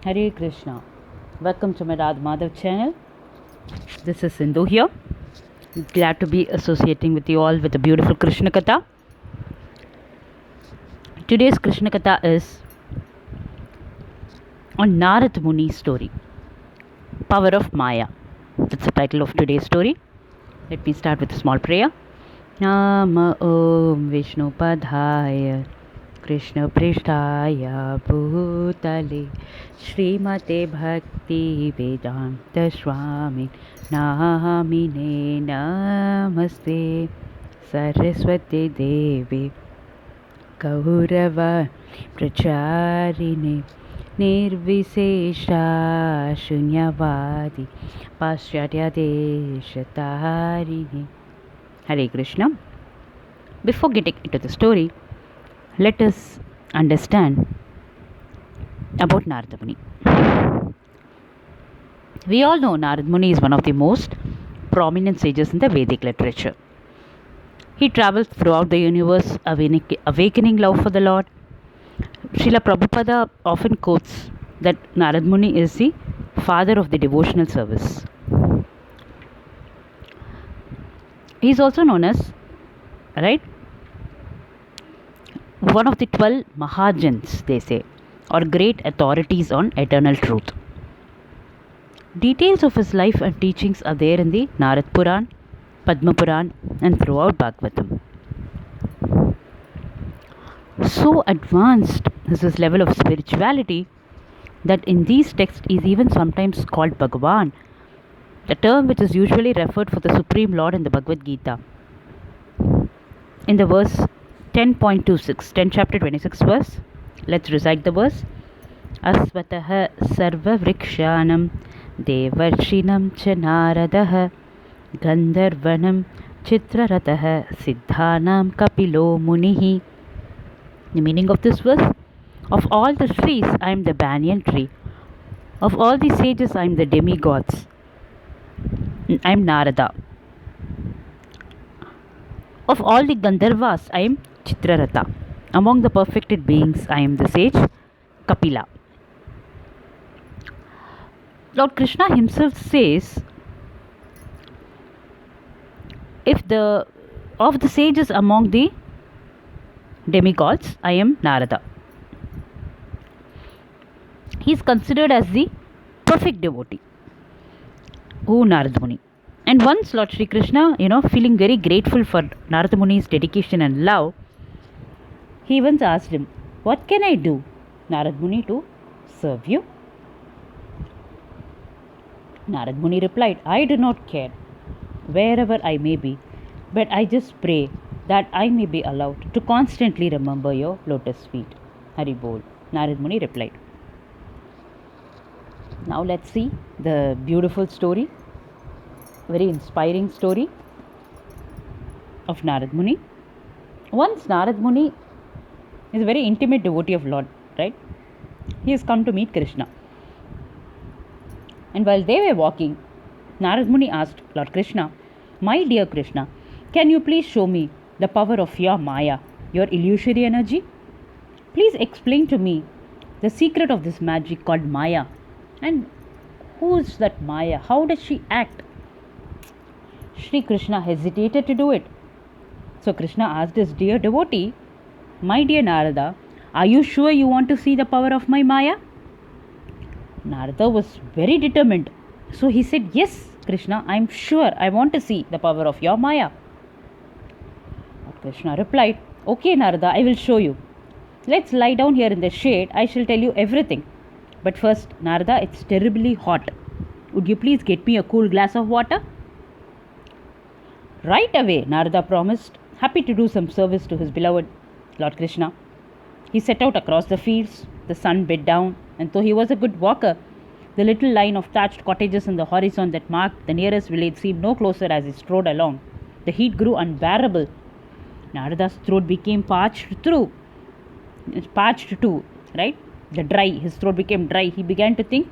Hare Krishna. Welcome to my Radha Madhav channel. This is Sindhu here. Glad to be associating with you all with the beautiful Krishna Katha. Today's Krishna Katha is on Narad Muni's story, Power of Maya. That's the title of today's story. Let me start with a small prayer. Nama Om Vishnu Padhaya Krishna Prishtaya Bhutale Srimate Bhakti Vedanta Swami Namine Namaste Saraswati Devi Gaurava Pracharine Nirvisesha Shunyavadi Paschatya Deshatarine. Hare Krishna. Before getting into the story, let us understand about Narada Muni. We all know Narada Muni is one of the most prominent sages in the Vedic literature. He travels throughout the universe, awakening love for the Lord. Srila Prabhupada often quotes that Narada Muni is the father of the devotional service. He is also known as, one of the 12 Mahajans, they say, or great authorities on eternal truth. Details of his life and teachings are there in the Narad Puran, Padma Puran, and throughout Bhagavatam. So advanced is his level of spirituality that in these texts he is even sometimes called Bhagavan, the term which is usually referred for the Supreme Lord in the Bhagavad Gita. In the verse 10.26, 10 chapter 26 verse, let's recite the verse. Asvataha sarva vrikshanam devarshinam cha naradaha gandharvanam chitraratah siddhanam kapilo munihi. The meaning of this verse: of all the trees I am the banyan tree, of all the sages I am the demigods, I am Narada. Of all the Gandharvas, I am Chitraratha. Among the perfected beings, I am the sage Kapila. Lord Krishna himself says, of the sages among the demigods, I am Narada. He is considered as the perfect devotee, Narada Muni. And once Lord Sri Krishna, feeling very grateful for Narada Muni's dedication and love, he once asked him, "What can I do, Narada Muni, to serve you?" Narada Muni replied, "I do not care wherever I may be, but I just pray that I may be allowed to constantly remember your lotus feet." Hari Bol. Narada Muni replied. Now let's see the beautiful story, very inspiring story of Narada Muni. Once Narada Muni is a very intimate devotee of Lord, right? He has come to meet Krishna. And while they were walking, Narada Muni asked Lord Krishna, "My dear Krishna, can you please show me the power of your Maya, your illusory energy? Please explain to me the secret of this magic called Maya. And who is that Maya? How does she act?" Sri Krishna hesitated to do it. So Krishna asked his dear devotee, "My dear Narada, are you sure you want to see the power of my Maya?" Narada was very determined. So he said, "Yes, Krishna, I am sure I want to see the power of your Maya." Krishna replied, "Okay, Narada, I will show you. Let's lie down here in the shade. I shall tell you everything. But first, Narada, it's terribly hot. Would you please get me a cool glass of water?" Right away, Narada promised, happy to do some service to his beloved Lord Krishna. He set out across the fields. The sun beat down, and though he was a good walker, the little line of thatched cottages in the horizon that marked the nearest village seemed no closer as he strode along. The heat grew unbearable. Narada's throat became parched too, right? His throat became dry. He began to think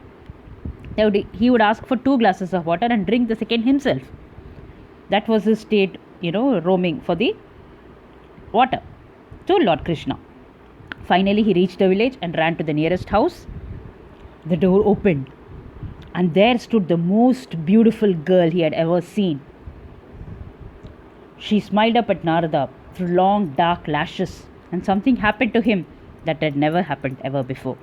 that he would ask for 2 glasses of water and drink the second himself. That was his state, roaming for the water to Lord Krishna. Finally, he reached the village and ran to the nearest house. The door opened, and there stood the most beautiful girl he had ever seen. She smiled up at Narada through long dark lashes, and something happened to him that had never happened ever before.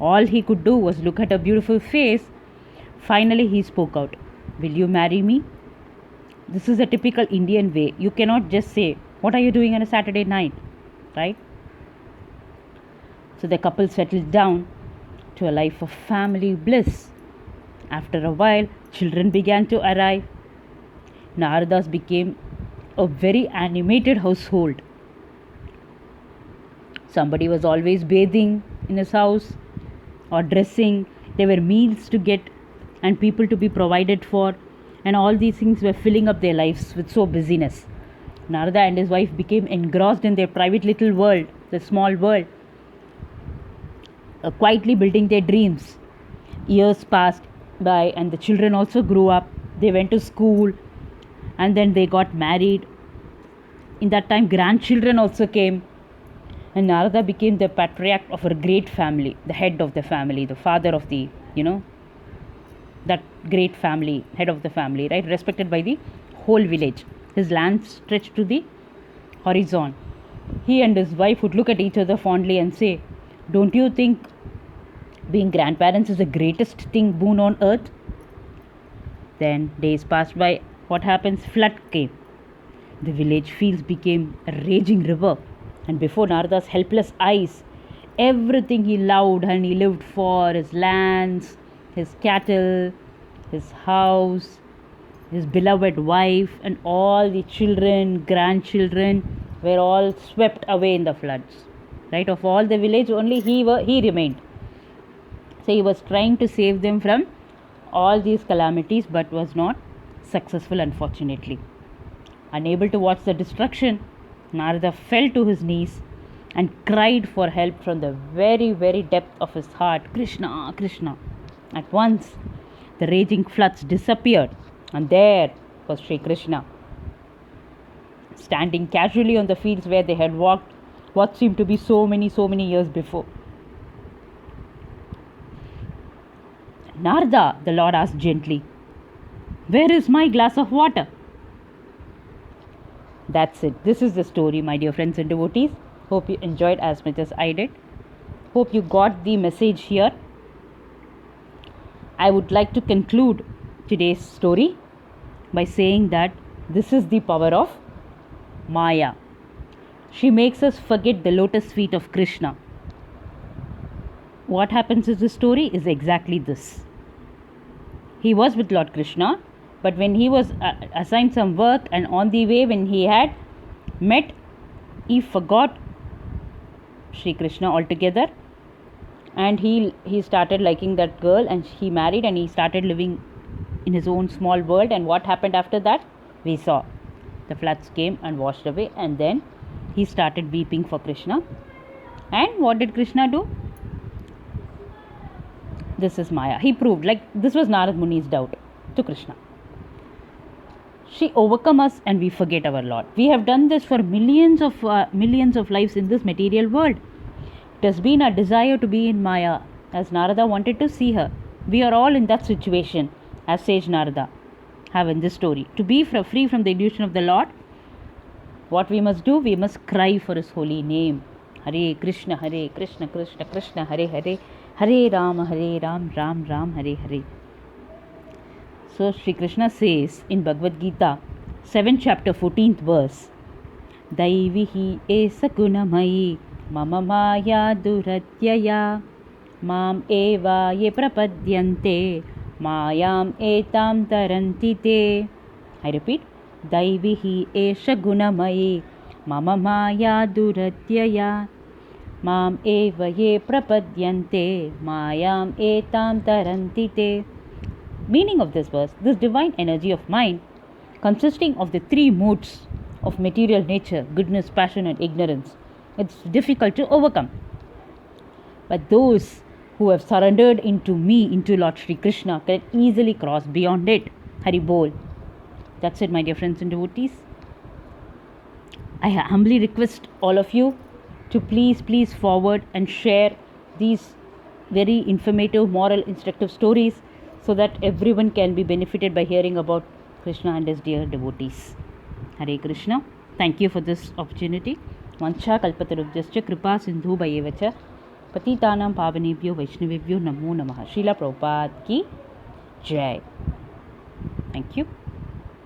All he could do was look at her beautiful face. Finally, he spoke out, "Will you marry me?" This is a typical Indian way. You cannot just say, "What are you doing on a Saturday night?" Right? So the couple settled down to a life of family bliss. After a while, children began to arrive. Narada's became a very animated household. Somebody was always bathing in his house or dressing. There were meals to get and people to be provided for, and all these things were filling up their lives with so busyness. Narada and his wife became engrossed in their private little world, the small world, quietly building their dreams. Years passed by, and the children also grew up. They went to school, and then they got married. In that time, grandchildren also came, and Narada became the patriarch of a great family, the head of the family, the father of the, that great family, head of the family, right? Respected by the whole village. His land stretched to the horizon. He and his wife would look at each other fondly and say, "Don't you think being grandparents is the greatest thing boon on earth?" Then days passed by. What happens? Flood came. The village fields became a raging river, and before Narada's helpless eyes, everything he loved and he lived for, his lands, his cattle, his house, his beloved wife, and all the children, grandchildren were all swept away in the floods. Right? Of all the village, only he remained. So he was trying to save them from all these calamities, but was not successful, unfortunately. Unable to watch the destruction, Narada fell to his knees and cried for help from the very, very depth of his heart, "Krishna, Krishna." At once, the raging floods disappeared, and there was Sri Krishna, standing casually on the fields where they had walked what seemed to be so many years before. "Narada," the Lord asked gently, "where is my glass of water?" That's it. This is the story, my dear friends and devotees. Hope you enjoyed as much as I did. Hope you got the message here. I would like to conclude today's story by saying that this is the power of Maya. She makes us forget the lotus feet of Krishna. What happens in this story is exactly this. He was with Lord Krishna, but when he was assigned some work, and on the way when he had met, he forgot Sri Krishna altogether, and he started liking that girl, and he married, and he started living in his own small world. And what happened after that? We saw the floods came and washed away, and then he started weeping for Krishna. And what did Krishna do? This is Maya. He proved, like, this was Narad Muni's doubt to Krishna. She overcome us and we forget our Lord. We have done this for millions of lives in this material world. It has been our desire to be in Maya, as Narada wanted to see her. We are all in that situation, as sage Narada have in this story. To be free from the illusion of the Lord, what we must do? We must cry for His holy name. Hare Krishna, Krishna Krishna, Hare Hare, Hare Ram, Ram Ram, Hare Hare. So Sri Krishna says in Bhagavad Gita, 7th chapter, 14th verse, Daivihi esa gunamayi mama maya duratyaya mam eva ye prapadyante mayam etam taranti te. I repeat, Daivihi esa gunamayi mama maya duratyaya mam eva ye prapadyante mayam etam taranti te. Meaning of this verse: this divine energy of mind, consisting of the three moods of material nature, goodness, passion and ignorance, it's difficult to overcome. But those who have surrendered into me, into Lord Sri Krishna, can easily cross beyond it. Hari Bol. That's it, my dear friends and devotees. I humbly request all of you to please forward and share these very informative, moral, instructive stories so that everyone can be benefited by hearing about Krishna and his dear devotees. Hare Krishna. Thank you for this opportunity. Vancha kalpatarubhyascha kripa sindhu bhayevacha patitanam pavanebhyo vaishnavebhyo namo namaha. Srila Prabhupada ki jai. Thank you.